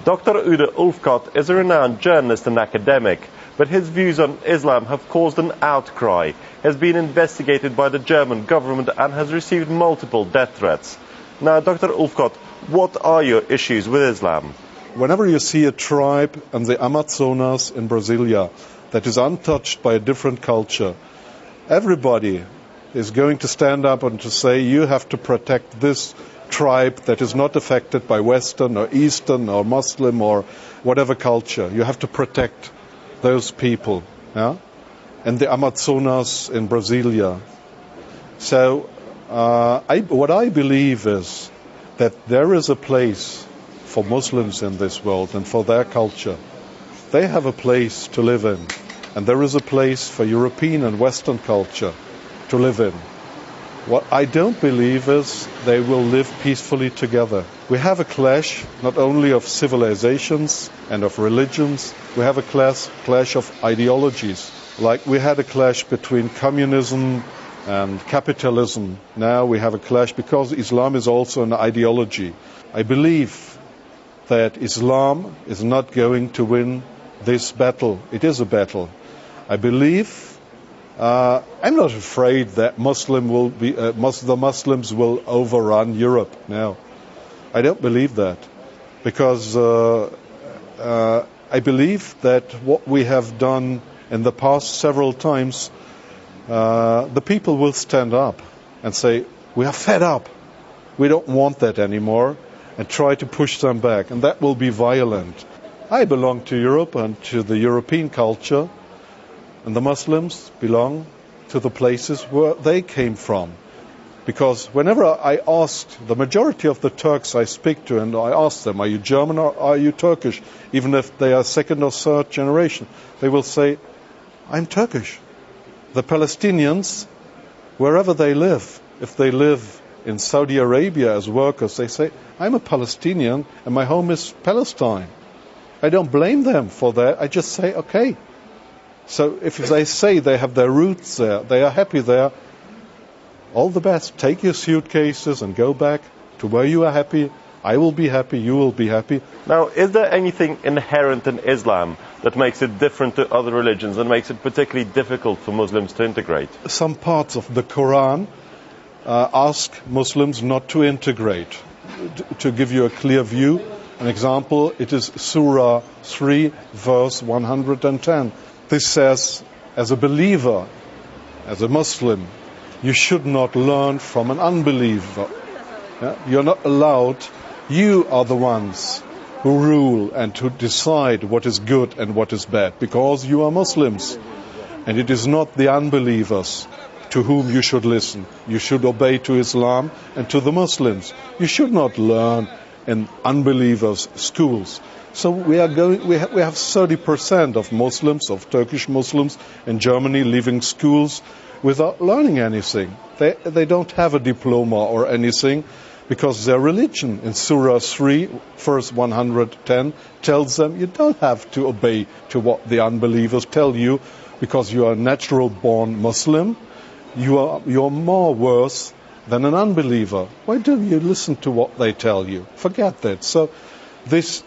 Dr. Udo Ulfkott is a renowned journalist and academic, but his views on Islam have caused an outcry. He has been investigated by the German government and has received multiple death threats. Now, Dr. Ulfkott, what are your issues with Islam? Whenever you see a tribe in the Amazonas in Brasilia that is untouched by a different culture, everybody is going to stand up and to say you have to protect this tribe that is not affected by Western or Eastern or Muslim or whatever culture. You have to protect those people, yeah? And the Amazonas in Brasilia. So what I believe is that there is a place for Muslims in this world and for their culture. They have a place to live in, and there is a place for European and Western culture to live in. What I don't believe is they will live peacefully together. We have a clash not only of civilizations and of religions, we have a clash of ideologies. Like we had a clash between communism and capitalism. Now we have a clash because Islam is also an ideology. I believe that Islam is not going to win this battle. It is a battle. I believe I'm not afraid that the Muslims will overrun Europe. No, I don't believe that, because I believe that what we have done in the past several times, the people will stand up and say, we are fed up, we don't want that anymore, and try to push them back, and that will be violent. I belong to Europe and to the European culture, and the Muslims belong to the places where they came from. Because whenever I asked the majority of the Turks I speak to, and I ask them, are you German or are you Turkish? Even if they are second or third generation, they will say, I'm Turkish. The Palestinians, wherever they live, if they live in Saudi Arabia as workers, they say, I'm a Palestinian and my home is Palestine. I don't blame them for that. I just say, okay. So if they say they have their roots there, they are happy there, all the best. Take your suitcases and go back to where you are happy. I will be happy, you will be happy. Now, is there anything inherent in Islam that makes it different to other religions and makes it particularly difficult for Muslims to integrate? Some parts of the Quran ask Muslims not to integrate. To give you a clear view, an example, it is Surah 3, verse 110. This says, as a believer, as a Muslim, you should not learn from an unbeliever. Yeah? You're not allowed. You are the ones who rule and who decide what is good and what is bad, because you are Muslims. And it is not the unbelievers to whom you should listen. You should obey to Islam and to the Muslims. You should not learn in unbelievers' schools. So we have 30% of Muslims, of Turkish Muslims in Germany leaving schools without learning anything. They don't have a diploma or anything, because their religion in Surah 3, verse 110, tells them you don't have to obey to what the unbelievers tell you, because you are a natural-born Muslim. You're more worse than an unbeliever. Why don't you listen to what they tell you? Forget that. So this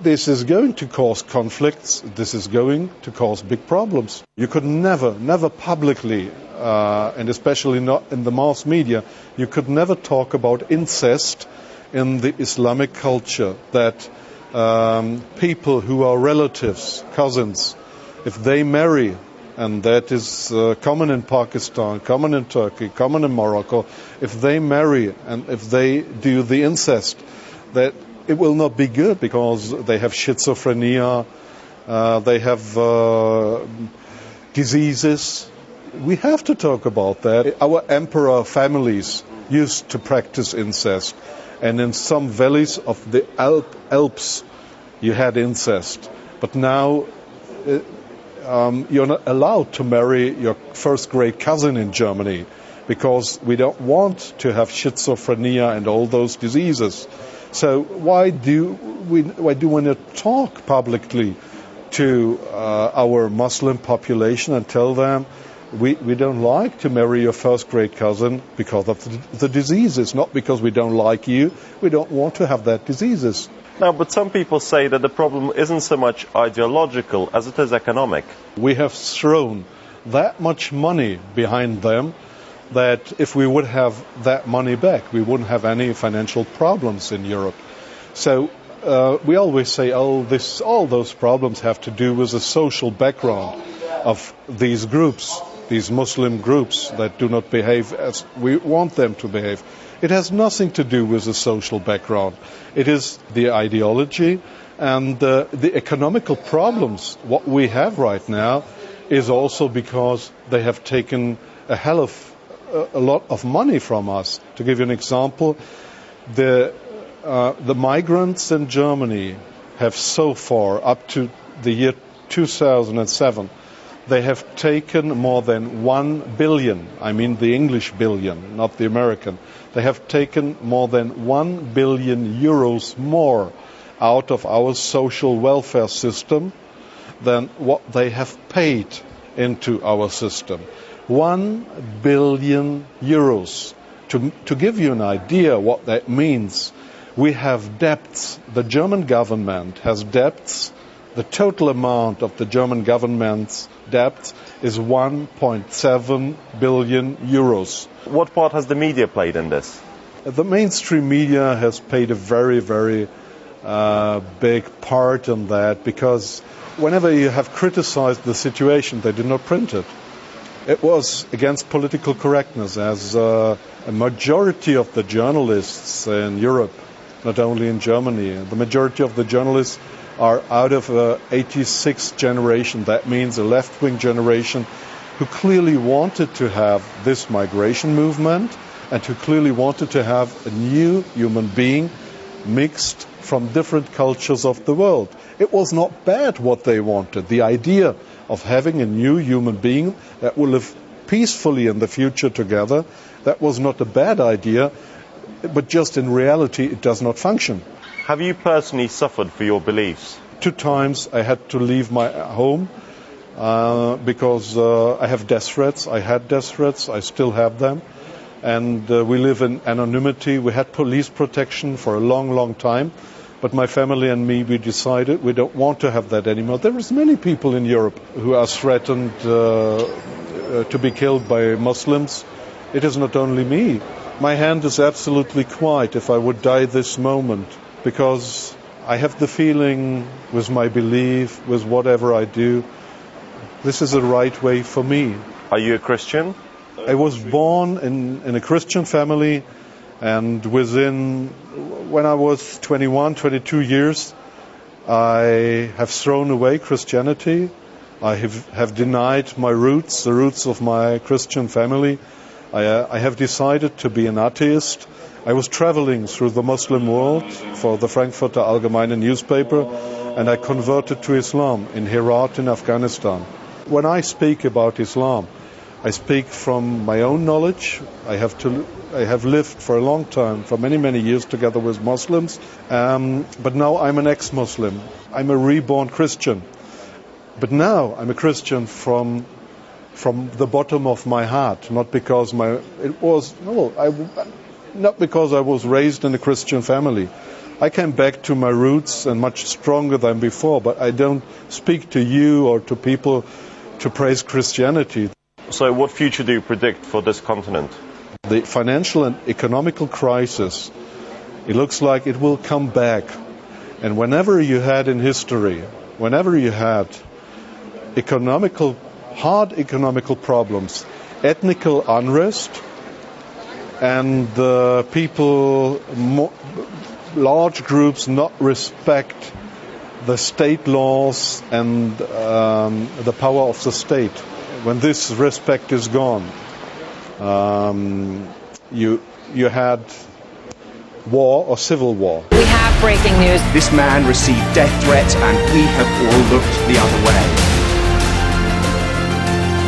is going to cause conflicts. This is going to cause big problems. You could never publicly, and especially not in the mass media, you could never talk about incest in the Islamic culture, that people who are relatives, cousins, if they marry, and that is common in Pakistan, common in Turkey, common in Morocco, if they marry and if they do the incest, that it will not be good, because they have schizophrenia, they have diseases. We have to talk about that. Our emperor families used to practice incest, and in some valleys of the Alps you had incest. But now you're not allowed to marry your first-grade cousin in Germany, because we don't want to have schizophrenia and all those diseases. So why do we want to talk publicly to our Muslim population and tell them we don't like to marry your first-grade cousin because of the diseases, not because we don't like you. We don't want to have that diseases. Now, but some people say that the problem isn't so much ideological as it is economic. We have thrown that much money behind them that if we would have that money back, we wouldn't have any financial problems in Europe. So we always say, all those problems have to do with the social background of these groups, these Muslim groups that do not behave as we want them to behave. It has nothing to do with the social background. It is the ideology and the economical problems. What we have right now is also because they have taken a lot of money from us. To give you an example, the migrants in Germany have so far, up to the year 2007, they have taken more than 1 billion, I mean the English billion, not the American. They have taken more than 1 billion euros more out of our social welfare system than what they have paid into our system. 1 billion euros. To give you an idea what that means, we have debts. The German government has debts. The total amount of the German government's debt is 1.7 billion euros. What part has the media played in this? The mainstream media has played a very, very big part in that, because whenever you have criticized the situation, they did not print it. It was against political correctness, as a majority of the journalists in Europe, not only in Germany, the majority of the journalists are out of the 86th generation. That means a left-wing generation who clearly wanted to have this migration movement and who clearly wanted to have a new human being mixed from different cultures of the world. It was not bad what they wanted. The idea of having a new human being that will live peacefully in the future together, that was not a bad idea, but just in reality it does not function. Have you personally suffered for your beliefs? 2 times I had to leave my home because I have death threats. I had death threats. I still have them. And we live in anonymity. We had police protection for a long, long time. But my family and me, we decided we don't want to have that anymore. There is many people in Europe who are threatened to be killed by Muslims. It is not only me. My hand is absolutely quiet if I would die this moment, because I have the feeling with my belief, with whatever I do, this is the right way for me. Are you a Christian? I was born in a Christian family, and when I was 21, 22 years, I have thrown away Christianity. I have denied my roots, the roots of my Christian family. I have decided to be an atheist. I was traveling through the Muslim world for the Frankfurter Allgemeine newspaper, and I converted to Islam in Herat in Afghanistan. When I speak about Islam, I speak from my own knowledge. I have lived for a long time, for many, many years together with Muslims, but now I'm an ex-Muslim. I'm a reborn Christian. But now I'm a Christian from the bottom of my heart, not because I was raised in a Christian family. I came back to my roots and much stronger than before, but I don't speak to you or to people to praise Christianity. So what future do you predict for this continent? The financial and economical crisis, it looks like it will come back. And whenever you had in history, hard economical problems, ethnical unrest, and large groups not respect the state laws and the power of the state. When this respect is gone, you had war or civil war. We have breaking news. This man received death threats and we have all looked the other way.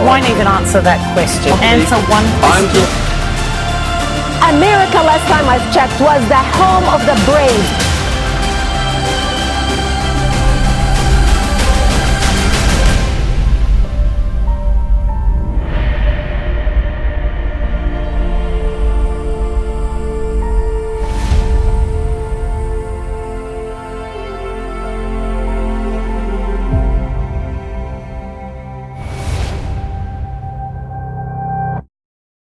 Won't even answer that question. Answer one question. America, last time I checked, was the home of the brave.